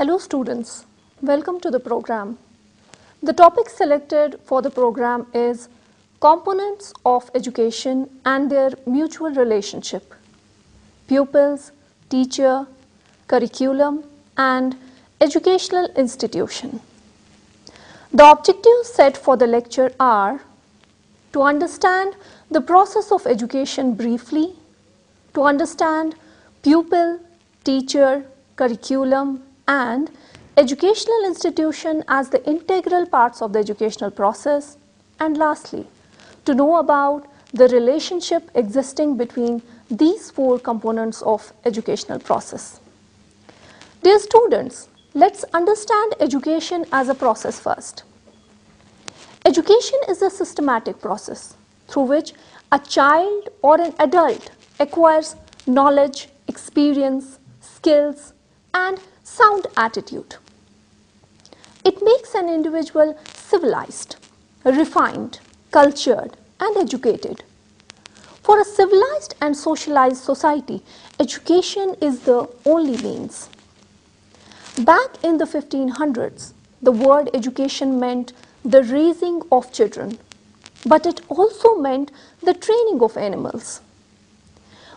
Hello students, welcome to the program. The topic selected for the program is Components of Education and their Mutual Relationship, Pupils, Teacher, Curriculum and Educational Institution. The objectives set for the lecture are to understand the process of education briefly, to understand pupil, teacher, curriculum and educational institution as the integral parts of the educational process, and lastly, to know about the relationship existing between these four components of educational process. Dear students, let's understand education as a process first. Education is a systematic process through which a child or an adult acquires knowledge, experience, skills, and sound attitude. It makes an individual civilized, refined, cultured, and educated. For a civilized and socialized society, education is the only means. Back in the 1500s, the word education meant the raising of children, but it also meant the training of animals.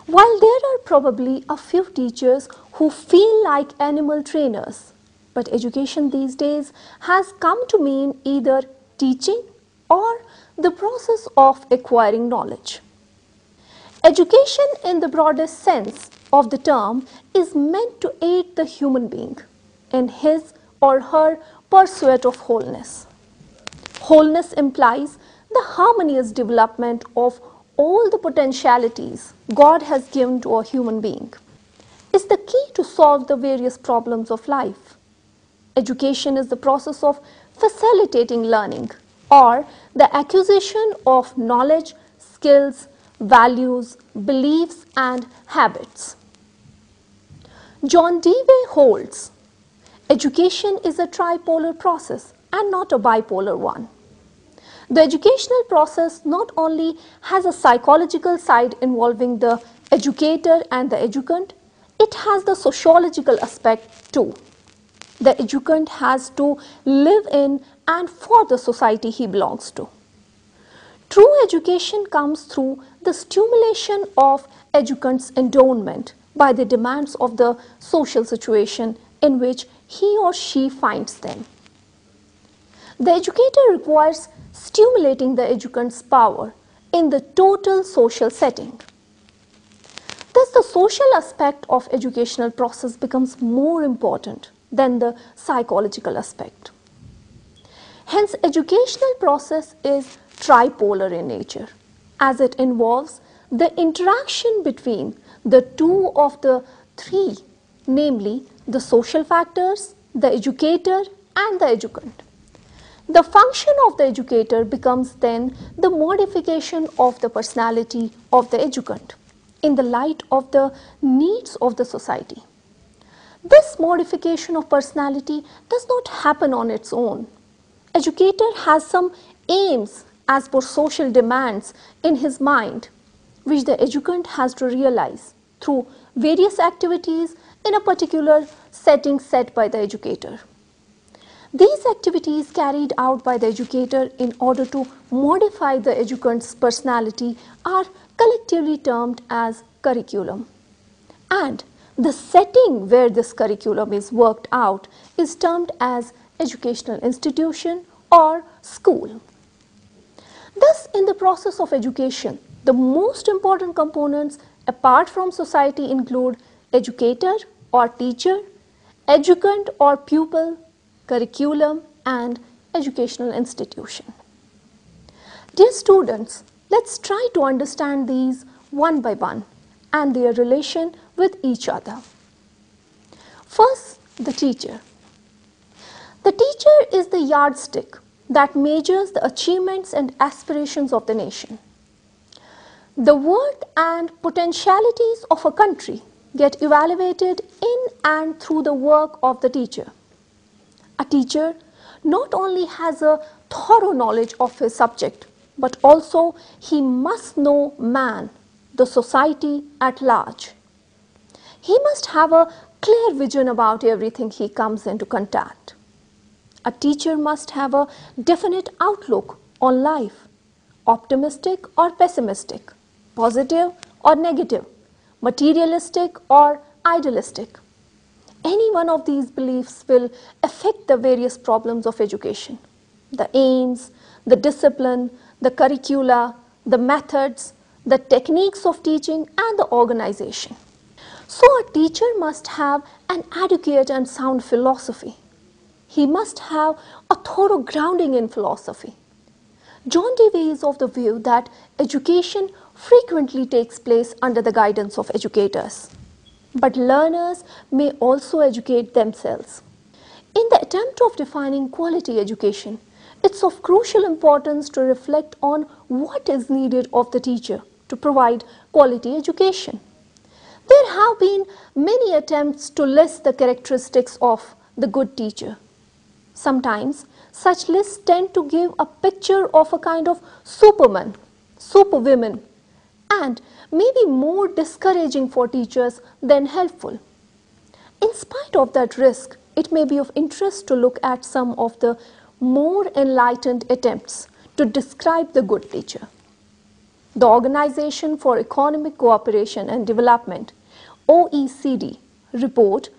While there are probably a few teachers who feel like animal trainers, but education these days has come to mean either teaching or the process of acquiring knowledge. Education in the broadest sense of the term is meant to aid the human being in his or her pursuit of wholeness. Wholeness implies the harmonious development of all the potentialities God has given to a human being. Is the key to solve the various problems of life. Education is the process of facilitating learning or the acquisition of knowledge, skills, values, beliefs and habits. John Dewey holds, education is a tripolar process and not a bipolar one. The educational process not only has a psychological side involving the educator and the educand, it has the sociological aspect too. The educand has to live in and for the society he belongs to. True education comes through the stimulation of educand's endowment by the demands of the social situation in which he or she finds them. The educator requires stimulating the educand's power in the total social setting. Thus, the social aspect of educational process becomes more important than the psychological aspect. Hence, educational process is tripolar in nature, as it involves the interaction between the two of the three, namely the social factors, the educator and the educand. The function of the educator becomes then the modification of the personality of the educand in the light of the needs of the society. This modification of personality does not happen on its own. Educator has some aims as per social demands in his mind, which the educand has to realize through various activities in a particular setting set by the educator. These activities carried out by the educator in order to modify the educand's personality are collectively termed as curriculum. And the setting where this curriculum is worked out is termed as educational institution or school. Thus, in the process of education, the most important components apart from society include educator or teacher, educand or pupil, curriculum and educational institution. Dear students, let's try to understand these one by one and their relation with each other. First, the teacher. The teacher is the yardstick that measures the achievements and aspirations of the nation. The worth and potentialities of a country get evaluated in and through the work of the teacher. A teacher not only has a thorough knowledge of his subject, but also he must know man, the society at large. He must have a clear vision about everything he comes into contact. A teacher must have a definite outlook on life, optimistic or pessimistic, positive or negative, materialistic or idealistic. Any one of these beliefs will affect the various problems of education: the aims, the discipline, the curricula, the methods, the techniques of teaching, and the organization. So a teacher must have an adequate and sound philosophy. He must have a thorough grounding in philosophy. John Dewey is of the view that education frequently takes place under the guidance of educators, but learners may also educate themselves. In the attempt of defining quality education, it's of crucial importance to reflect on what is needed of the teacher to provide quality education. There have been many attempts to list the characteristics of the good teacher. Sometimes such lists tend to give a picture of a kind of superman, superwoman, and may be more discouraging for teachers than helpful. In spite of that risk, it may be of interest to look at some of the more enlightened attempts to describe the good teacher. The Organization for Economic Cooperation and Development, OECD, report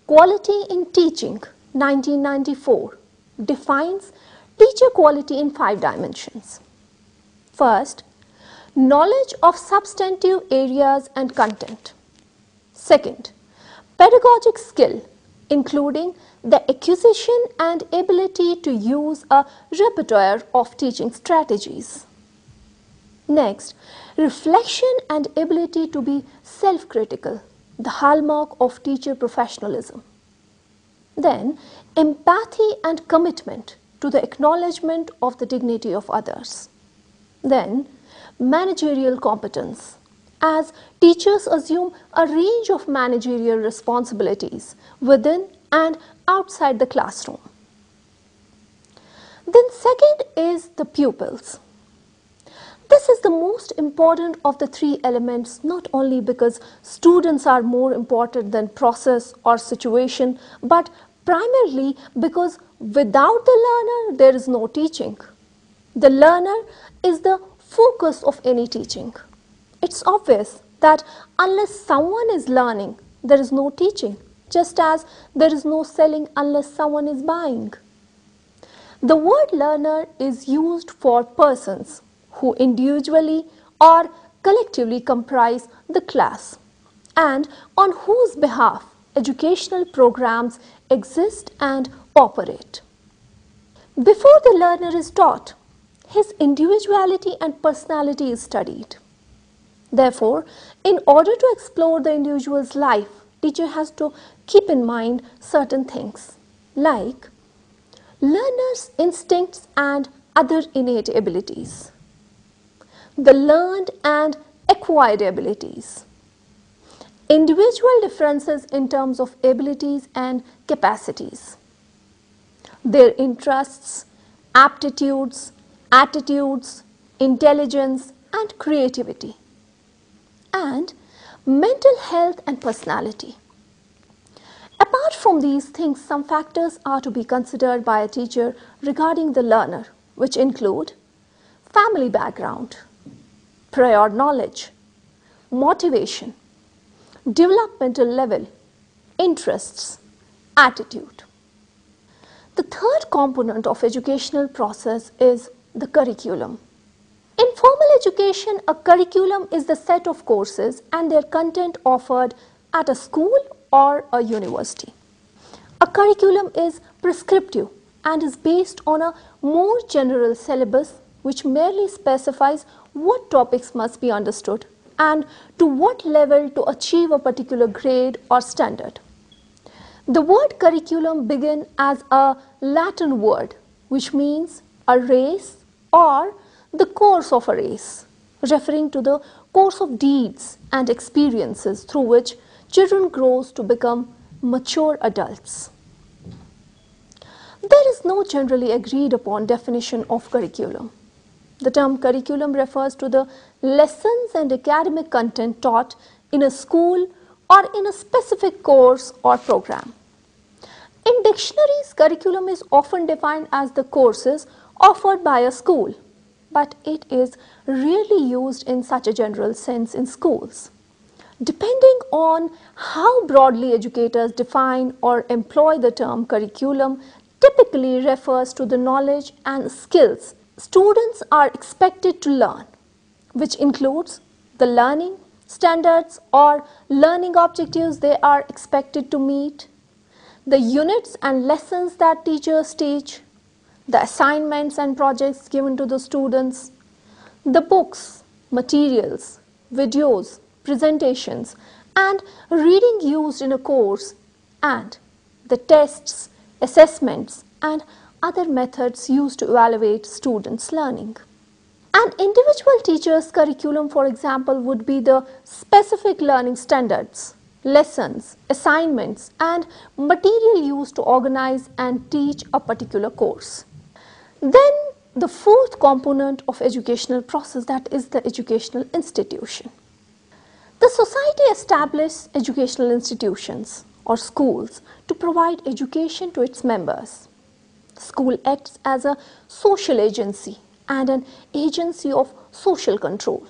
Quality in Teaching 1994 defines teacher quality in 5 dimensions. First, knowledge of substantive areas and content. Second, pedagogic skill, including the acquisition and ability to use a repertoire of teaching strategies. Next, reflection and ability to be self-critical, the hallmark of teacher professionalism. Then, empathy and commitment to the acknowledgement of the dignity of others. Then, managerial competence, as teachers assume a range of managerial responsibilities within and outside the classroom. Then second is the pupils. This is the most important of the 3 elements, not only because students are more important than process or situation, but primarily because without the learner there is no teaching. The learner is the focus of any teaching. It's obvious that unless someone is learning, there is no teaching, just as there is no selling unless someone is buying. The word learner is used for persons who individually or collectively comprise the class and on whose behalf educational programs exist and operate. Before the learner is taught, his individuality and personality is studied. Therefore, in order to explore the individual's life, teacher has to keep in mind certain things like learner's instincts and other innate abilities, the learned and acquired abilities, individual differences in terms of abilities and capacities, their interests, aptitudes, attitudes, intelligence and creativity, and mental health and personality. Apart from these things, some factors are to be considered by a teacher regarding the learner, which include family background, prior knowledge, motivation, developmental level, interests, attitude. The third component of educational process is the curriculum. In formal education, a curriculum is the set of courses and their content offered at a school or a university. A curriculum is prescriptive and is based on a more general syllabus which merely specifies what topics must be understood and to what level to achieve a particular grade or standard. The word curriculum begins as a Latin word which means a race or the course of a race, referring to the course of deeds and experiences through which children grow to become mature adults. There is no generally agreed upon definition of curriculum. The term curriculum refers to the lessons and academic content taught in a school or in a specific course or program. In dictionaries, curriculum is often defined as the courses offered by a school, but it is rarely used in such a general sense in schools. Depending on how broadly educators define or employ the term, curriculum typically refers to the knowledge and skills students are expected to learn, which includes the learning standards or learning objectives they are expected to meet, the units and lessons that teachers teach, the assignments and projects given to the students, the books, materials, videos, presentations, and reading used in a course, and the tests, assessments, and other methods used to evaluate students' learning. An individual teacher's curriculum, for example, would be the specific learning standards, lessons, assignments, and material used to organize and teach a particular course. Then the fourth component of educational process, that is the educational institution. The society establishes educational institutions or schools to provide education to its members. School acts as a social agency and an agency of social control.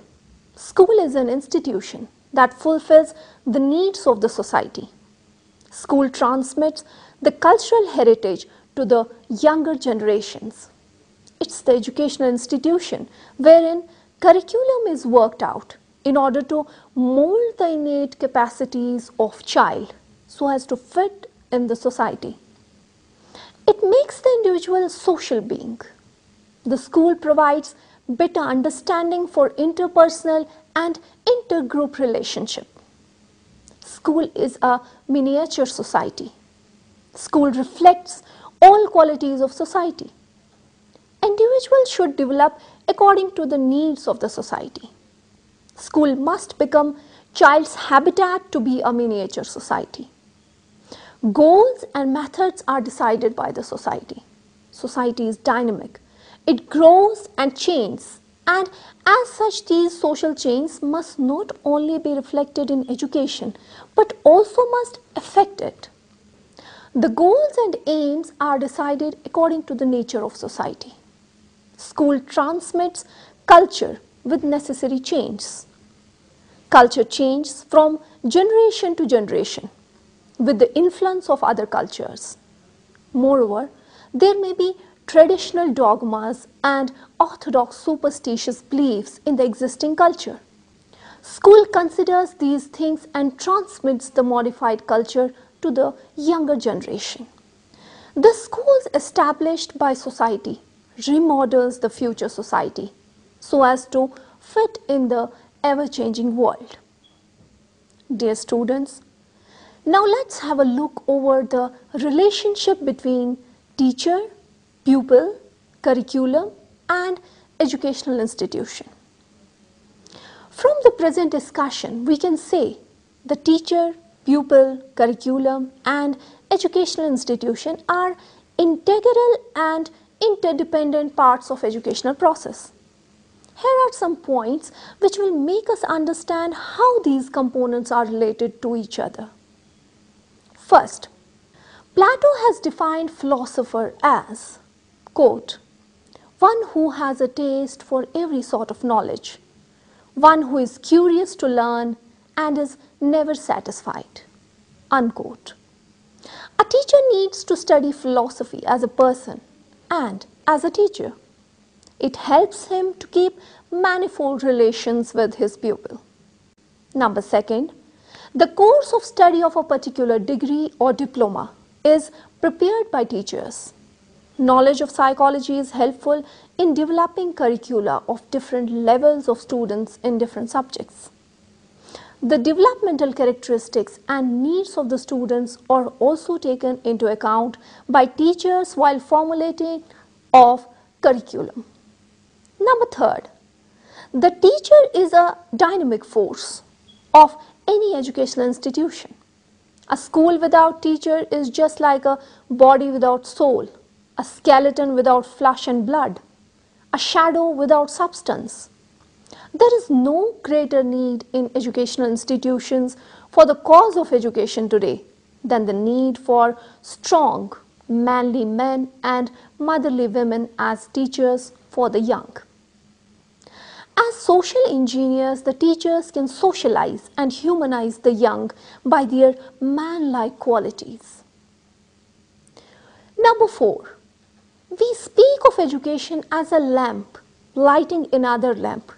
School is an institution that fulfills the needs of the society. School transmits the cultural heritage to the younger generations. It's the educational institution wherein curriculum is worked out in order to mold the innate capacities of child so as to fit in the society. It makes the individual a social being. The school provides better understanding for interpersonal and intergroup relationship. School is a miniature society. School reflects all qualities of society. Individuals should develop according to the needs of the society. School must become child's habitat to be a miniature society. Goals and methods are decided by the society. Society is dynamic. It grows and changes, and as such these social changes must not only be reflected in education but also must affect it. The goals and aims are decided according to the nature of society. School transmits culture with necessary changes. Culture changes from generation to generation with the influence of other cultures. Moreover, there may be traditional dogmas and orthodox superstitious beliefs in the existing culture. School considers these things and transmits the modified culture to the younger generation. The schools established by society remodels the future society so as to fit in the ever-changing world. Dear students, now let's have a look over the relationship between teacher, pupil, curriculum, and educational institution. From the present discussion, we can say the teacher, pupil, curriculum, and educational institution are integral and interdependent parts of educational process. Here are some points which will make us understand how these components are related to each other. First, Plato has defined philosopher as, quote, one who has a taste for every sort of knowledge, one who is curious to learn and is never satisfied, unquote. A teacher needs to study philosophy as a person and as a teacher. It helps him to keep manifold relations with his pupil. Number second, the course of study of a particular degree or diploma is prepared by teachers. Knowledge of psychology is helpful in developing curricula of different levels of students in different subjects. The developmental characteristics and needs of the students are also taken into account by teachers while formulating of curriculum. Number third, the teacher is a dynamic force of any educational institution. A school without teacher is just like a body without soul, a skeleton without flesh and blood, a shadow without substance. There is no greater need in educational institutions for the cause of education today than the need for strong, manly men and motherly women as teachers for the young. As social engineers, the teachers can socialize and humanize the young by their man-like qualities. Number 4. We speak of education as a lamp lighting another lamp,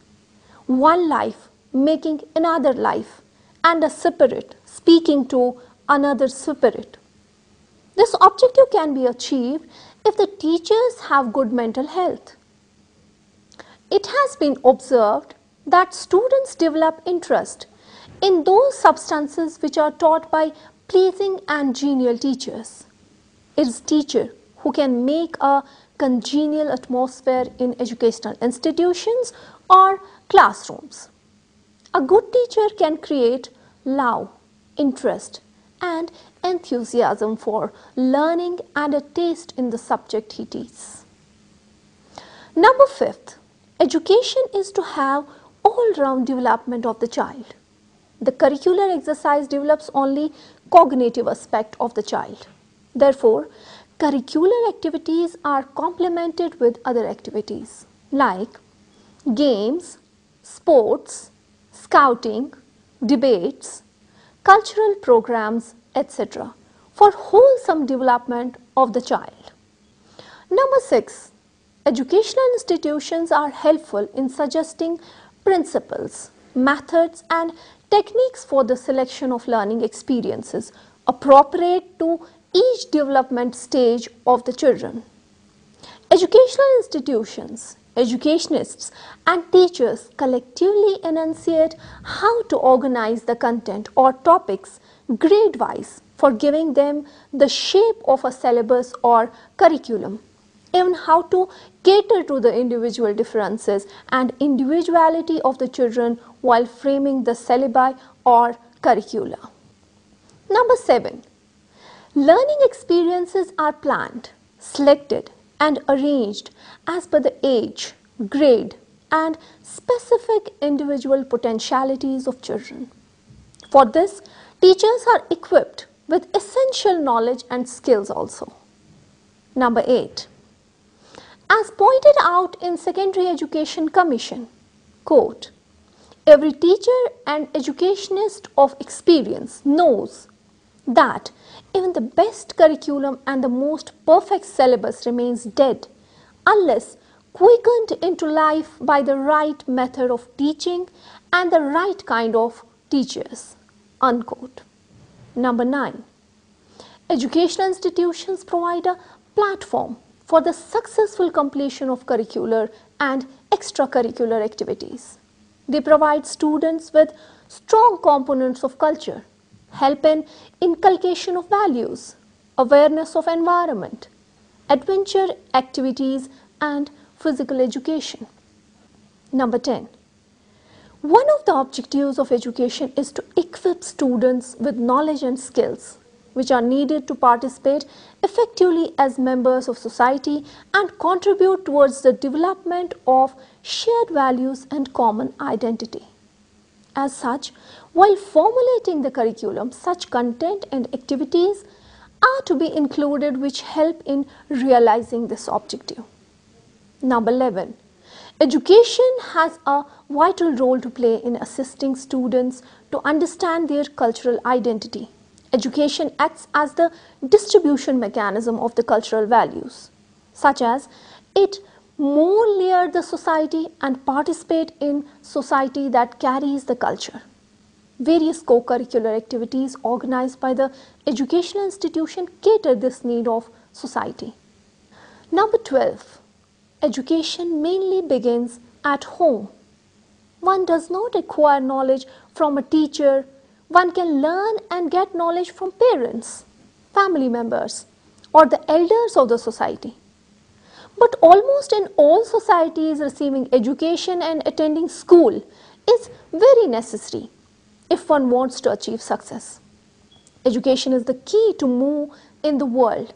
one life making another life, and a spirit speaking to another spirit. This objective can be achieved if the teachers have good mental health. It has been observed that students develop interest in those substances which are taught by pleasing and genial teachers. It is teacher who can make a congenial atmosphere in educational institutions or classrooms. A good teacher can create love, interest, and enthusiasm for learning and a taste in the subject he teaches. Number 5. Education is to have all-round development of the child. The curricular exercise develops only cognitive aspect of the child. Therefore, curricular activities are complemented with other activities like games, sports, scouting, debates, cultural programs, etc. for wholesome development of the child. Number 6. Educational institutions are helpful in suggesting principles, methods and techniques for the selection of learning experiences appropriate to each development stage of the children. Educational institutions, educationists and teachers collectively enunciate how to organize the content or topics grade-wise for giving them the shape of a syllabus or curriculum, even how to cater to the individual differences and individuality of the children while framing the syllabi or curricula. Number 7. Learning experiences are planned, selected and arranged as per the age, grade and specific individual potentialities of children. For this, teachers are equipped with essential knowledge and skills also. Number 8. As pointed out in Secondary Education Commission, quote, every teacher and educationist of experience knows that even the best curriculum and the most perfect syllabus remains dead unless quickened into life by the right method of teaching and the right kind of teachers, unquote. Number 9. Educational institutions provide a platform for the successful completion of curricular and extracurricular activities. They provide students with strong components of culture, help in inculcation of values, awareness of environment, adventure activities and physical education. Number 10. One of the objectives of education is to equip students with knowledge and skills which are needed to participate effectively as members of society and contribute towards the development of shared values and common identity. As such, while formulating the curriculum, such content and activities are to be included which help in realizing this objective. Number 11. Education has a vital role to play in assisting students to understand their cultural identity. Education acts as the distribution mechanism of the cultural values, such as it more layer the society and participate in society that carries the culture. Various co-curricular activities organized by the educational institution cater this need of society. Number 12. Education mainly begins at home. One does not acquire knowledge from a teacher. One can learn and get knowledge from parents, family members, or the elders of the society. But almost in all societies, receiving education and attending school is very necessary if one wants to achieve success. Education is the key to move in the world,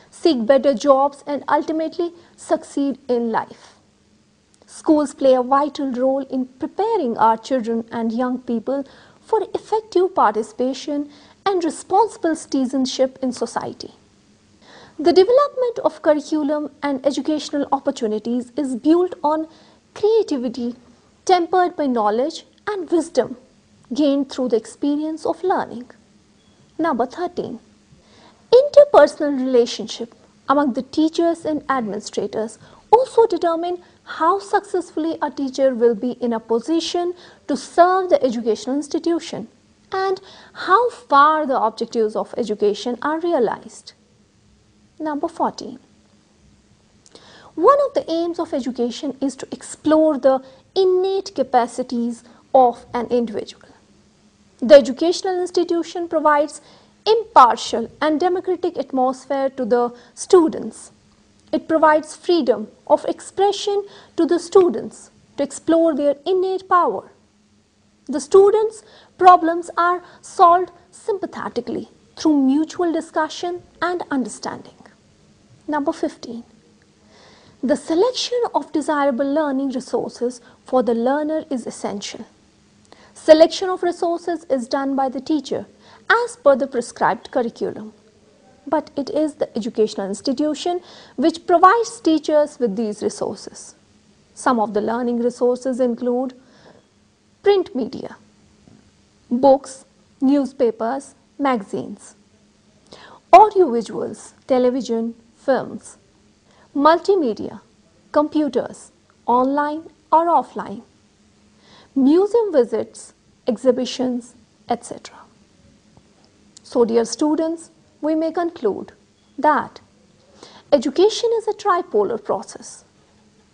seek better jobs and ultimately succeed in life. Schools play a vital role in preparing our children and young people for effective participation and responsible citizenship in society. The development of curriculum and educational opportunities is built on creativity tempered by knowledge and wisdom gained through the experience of learning. Number 13. Interpersonal relationship among the teachers and administrators also determine how successfully a teacher will be in a position to serve the educational institution and how far the objectives of education are realized. Number 14. One of the aims of education is to explore the innate capacities of an individual. The educational institution provides impartial and democratic atmosphere to the students. It provides freedom of expression to the students to explore their innate power. The students' problems are solved sympathetically through mutual discussion and understanding. Number 15. The selection of desirable learning resources for the learner is essential. Selection of resources is done by the teacher as per the prescribed curriculum. But it is the educational institution which provides teachers with these resources. Some of the learning resources include print media, books, newspapers, magazines, audiovisuals, television, films, multimedia, computers, online or offline, museum visits, exhibitions, etc. So, dear students, we may conclude that education is a tripolar process.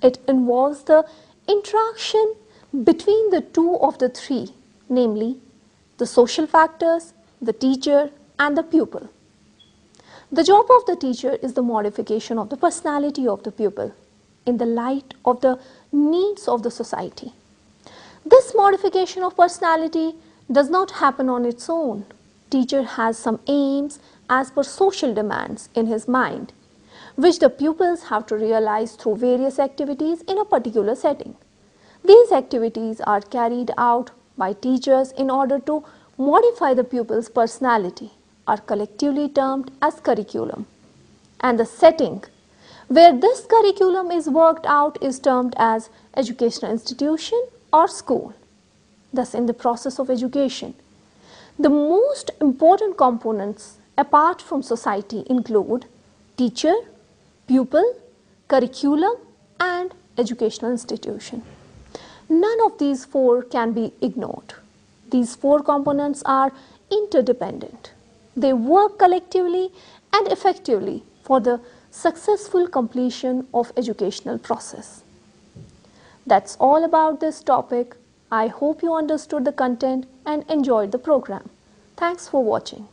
It involves the interaction between the two of the three, namely the social factors, the teacher and the pupil. The job of the teacher is the modification of the personality of the pupil in the light of the needs of the society. This modification of personality does not happen on its own. Teacher has some aims as per social demands in his mind, which the pupils have to realize through various activities in a particular setting. These activities are carried out by teachers in order to modify the pupil's personality, are collectively termed as curriculum, and the setting where this curriculum is worked out is termed as educational institution or school. Thus, in the process of education, the most important components apart from society include teacher, pupil, curriculum and educational institution. None of these four can be ignored. These four components are interdependent. They work collectively and effectively for the successful completion of educational process. That's all about this topic. I hope you understood the content and enjoyed the program. Thanks for watching.